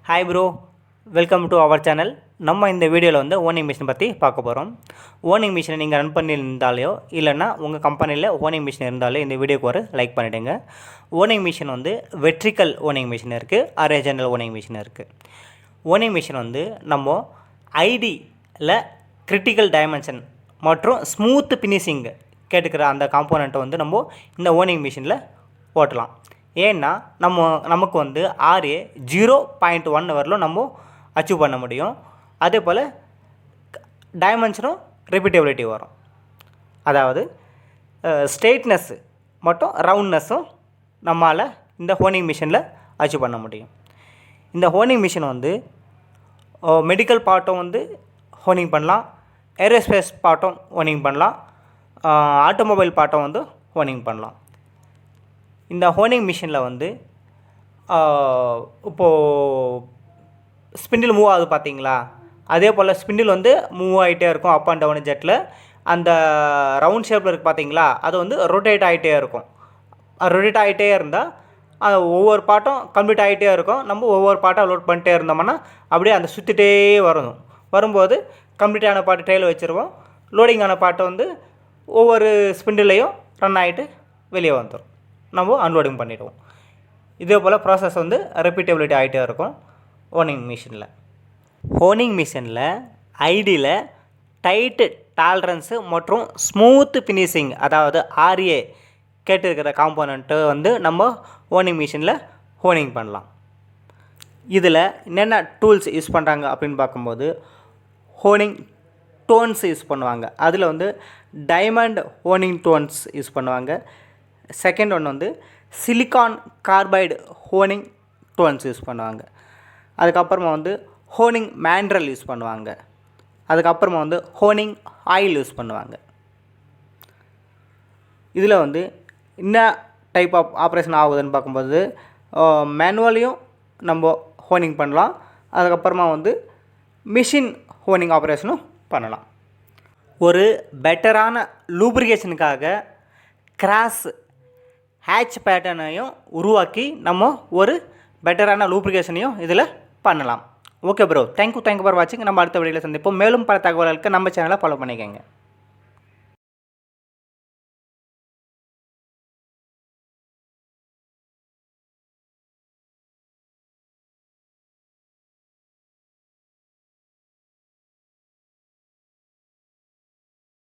Hi bro, welcome to our channel. நம்ம இந்த வீடியோவில் வந்து ஓனிங் மிஷின் பற்றி பார்க்க போகிறோம். ஓனிங் மிஷினை நீங்கள் ரன் பண்ணியிருந்தாலையோ இல்லைன்னா உங்கள் கம்பெனியில் ஓனிங் மிஷின் இருந்தாலே இந்த வீடியோக்கு ஒரு லைக் பண்ணிவிடுங்க. ஓனிங் மிஷின் வந்து வெர்டிக்கல் ஓனிங் மிஷின் இருக்குது, ஹாரிசான்டல் ஓனிங் மிஷின் இருக்குது. ஓனிங் மிஷின் வந்து நம்ம ஐடியில் கிரிட்டிக்கல் டைமென்ஷன் மற்றும் ஸ்மூத் ஃபினிஷிங் கேட்டுக்கிற அந்த காம்போனண்ட்டை வந்து நம்ம இந்த ஓனிங் மிஷினில் ஓட்டலாம். ஏன்னா நமக்கு வந்து RA 0.1 வரலும் நம்ம அச்சீவ் பண்ண முடியும். அதே போல் டைமென்ஷனும் ரிப்பீட்டபிலிட்டி வரும். அதாவது ஸ்ட்ரெயிட்னஸ்ஸு மற்றும் ரவுண்ட்னஸும் நம்மளால் இந்த ஹோனிங் மிஷினில் அச்சீவ் பண்ண முடியும். இந்த ஹோனிங் மிஷின் வந்து மெடிக்கல் பார்ட்டும் வந்து ஹோனிங் பண்ணலாம், ஏரோஸ்பேஸ் பார்ட்டும் ஹோனிங் பண்ணலாம், ஆட்டோமொபைல் பார்ட்டும் வந்து ஹோனிங் பண்ணலாம். இந்த ஹோனிங் மிஷினில் வந்து இப்போது ஸ்பிண்டில் மூவ் ஆகுது பார்த்தீங்களா, அதே போல் ஸ்பிண்டில் வந்து மூவ் ஆகிட்டே இருக்கும் அப் அண்ட் டவுன் ஜெட்டில். அந்த ரவுண்ட் ஷேப்பில் இருக்குது பார்த்தீங்களா, அது வந்து ரொட்டேட் ஆகிட்டே இருக்கும். ரொட்டேட் ஆகிட்டே இருந்தால் அது ஒவ்வொரு பாட்டும் கம்ப்ளீட் ஆகிட்டே இருக்கும். நம்ம ஒவ்வொரு பாட்டாக லோட் பண்ணிட்டே இருந்தோம்னா அப்படியே அந்த சுற்றிட்டே வரும்போது கம்ப்ளீட்டான பாட்டு ட்ரெயில் வச்சுருவோம். லோடிங்கான பாட்டை வந்து ஒவ்வொரு ஸ்பிண்டிலையும் ரன் ஆகிட்டு வெளியே வந்துடும், நம்ம அன்லோடிங் பண்ணிவிடுவோம். இதே போல் ப்ராசஸ் வந்து ரிப்பீட்டபிலிட்டி ஆகிட்டே இருக்கும் ஓனிங் மிஷினில். ஓனிங் மிஷினில் ஐடியில் டைட்டு டாலரன்ஸு மற்றும் ஸ்மூத்து ஃபினிஷிங், அதாவது RA கேட்டிருக்கிற காம்போனண்ட்டு வந்து நம்ம ஓனிங் மிஷினில் ஹோனிங் பண்ணலாம். இதில் என்னென்ன டூல்ஸ் யூஸ் பண்ணுறாங்க அப்படின்னு பார்க்கும்போது ஹோனிங் டோன்ஸ் யூஸ் பண்ணுவாங்க. அதில் வந்து டைமண்ட் ஹோனிங் டோன்ஸ் யூஸ் பண்ணுவாங்க. செகண்ட் ஒன்று வந்து silicon carbide honing stones use பண்ணுவாங்க. அதுக்கப்புறமா வந்து ஹோனிங் மேண்ட்ரல் யூஸ் பண்ணுவாங்க. அதுக்கப்புறமா வந்து ஹோனிங் ஆயில் யூஸ் பண்ணுவாங்க. இதில் வந்து என்ன டைப் ஆஃப் ஆப்ரேஷன் ஆகுதுன்னு பார்க்கும்போது மேனுவலையும் நம்ம ஹோனிங் பண்ணலாம். அதுக்கப்புறமா வந்து மிஷின் ஹோனிங் ஆப்ரேஷனும் பண்ணலாம். ஒரு பெட்டரான லூப்ரிகேஷனுக்காக கிராஸ் ஹேட்ச் பேட்டர்னையும் உருவாக்கி நம்ம ஒரு பெட்டரான லூப்ரிகேஷனையும் இதில் பண்ணலாம். ஓகே ப்ரோ, தேங்க்யூ ஃபார் வாட்சிங். நம்ம அடுத்த வீடியோவில் சந்திப்போம். மேலும் பல தகவல்களுக்கு நம்ம சேனலை ஃபாலோ பண்ணிக்கோங்க.